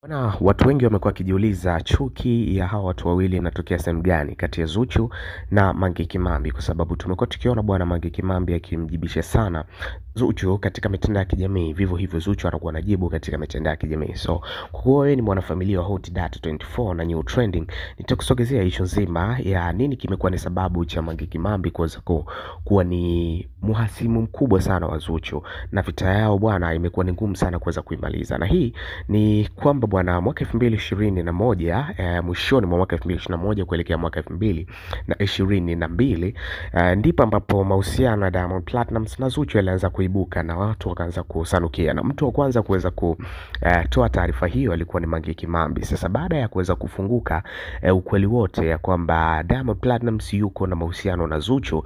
Na watu wengi wamekuwa wakijiuliza chuki ya hawa watu wawili inatokea sehemu gani kati ya Zuchu na Mange Kimambi, kwa sababu tumekuwa tukiona bwana Mange Kimambi akimjibisha sana Zuchu katika mitandao ya kijamii, vivyo hivyo Zuchu anakuwa anajibu katika mitandao ya kijamii. So kwa kuwa wewe ni mwanafamilia wa Hot Data 24 na New Trending, nitakusogezea issue nzima ya nini kimekuwa ni sababu cha Mange Kimambi kuweza kuwa ni muhasimu mkubwa sana wa Zuchu, na vita yao bwana imekuwa ni ngumu sana kuweza kuimaliza. Na hii ni kwamba bwana mwaka 2021 mwishoni mwa mwaka 2021 kuelekea mwaka 2022 ndipo ambapo mahusiano ya Diamond Platnumz na Zuchu yalianza kuibuka na watu wakaanza kusanukia, na mtu wa kwanza kuweza kutoa taarifa hiyo alikuwa ni Mange Kimambi. Sasa baada ya kuweza kufunguka ukweli wote ya kwamba Diamond Platnumz yuko na mahusiano na Zuchu,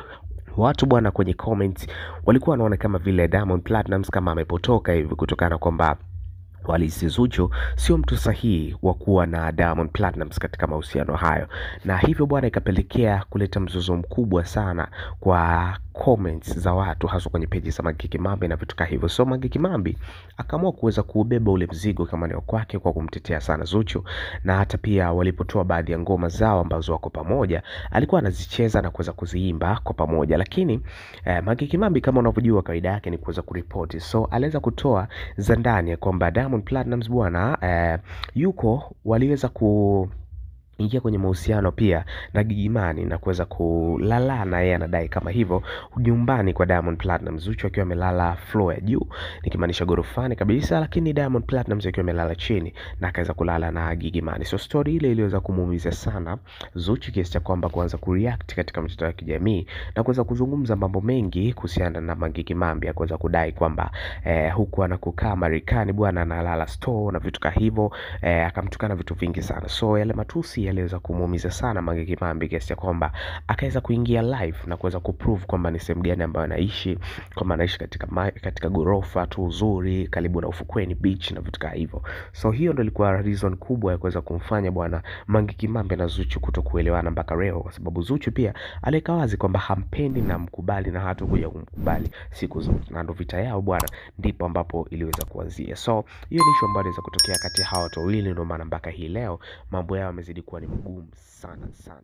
watu bwana kwenye comments walikuwa wanaona kama vile Diamond Platnumz kama amepotoka hivi, kutokana kwamba walihisi Zuchu sio mtu sahihi wa kuwa na Diamond Platnumz katika mahusiano hayo, na hivyo bwana ikapelekea kuleta mzozo mkubwa sana kwa comments za watu, hasa kwenye page za Mange Kimambi na vitu kama hivyo. So Mange Kimambi akaamua kuweza kubeba ule mzigo kama ni kwake kwa kumtetea sana Zuchu, na hata pia walipotoa baadhi ya ngoma zao ambazo wako pamoja alikuwa anazicheza na kuweza kuziimba kwa pamoja. Lakini Mange Kimambi kama unavyojua kawaida yake ni kuweza kuripoti, so aliweza kutoa za ndani ya kwamba Diamond Platnumz bwana waliweza ingia kwenye mahusiano pia na Gigy Money na kuweza kulala na yeye anadai kama hivyo nyumbani kwa Diamond Platnumz, Zuchu akiwa amelala floor ya juu nikimaanisha gorofani kabisa, lakini Diamond Platnumz akiwa amelala chini na akaweza kulala na Gigy Money. So story ile iliweza kumuumiza sana Zuchu kiasi cha kwamba kuanza kureact katika mitandao ya kijamii na kuweza kuzungumza mambo mengi kuhusiana na Mange Kimambi, akaweza kudai kwamba huku anakukaa Marekani bwana analala store na vitu kama hivyo, akamtukana vitu vingi sana. So yale matusi aliweza kumuumiza sana Mange Kimambi kiasi cha kwamba akaweza kuingia live na kuweza kuprove kwamba ni sehemu gani ambayo anaishi, kwamba anaishi katika gorofa tu nzuri karibu na ufukweni beach na vitu kama hivyo. So hiyo ndio ilikuwa reason kubwa ya kuweza kumfanya bwana Mange Kimambi na Zuchu kutokuelewana mpaka leo, kwa sababu Zuchu pia aliweka wazi kwamba hampendi na mkubali na hatakuja kumkubali siku zote, na ndio vita yao bwana ndipo ambapo iliweza kuanzia. So hiyo ni issue ambayo inaweza kutokea kati ya hawa watu wawili, ndio maana mpaka hii leo mambo yao yamezidi kuwa ni mgumu sana sana.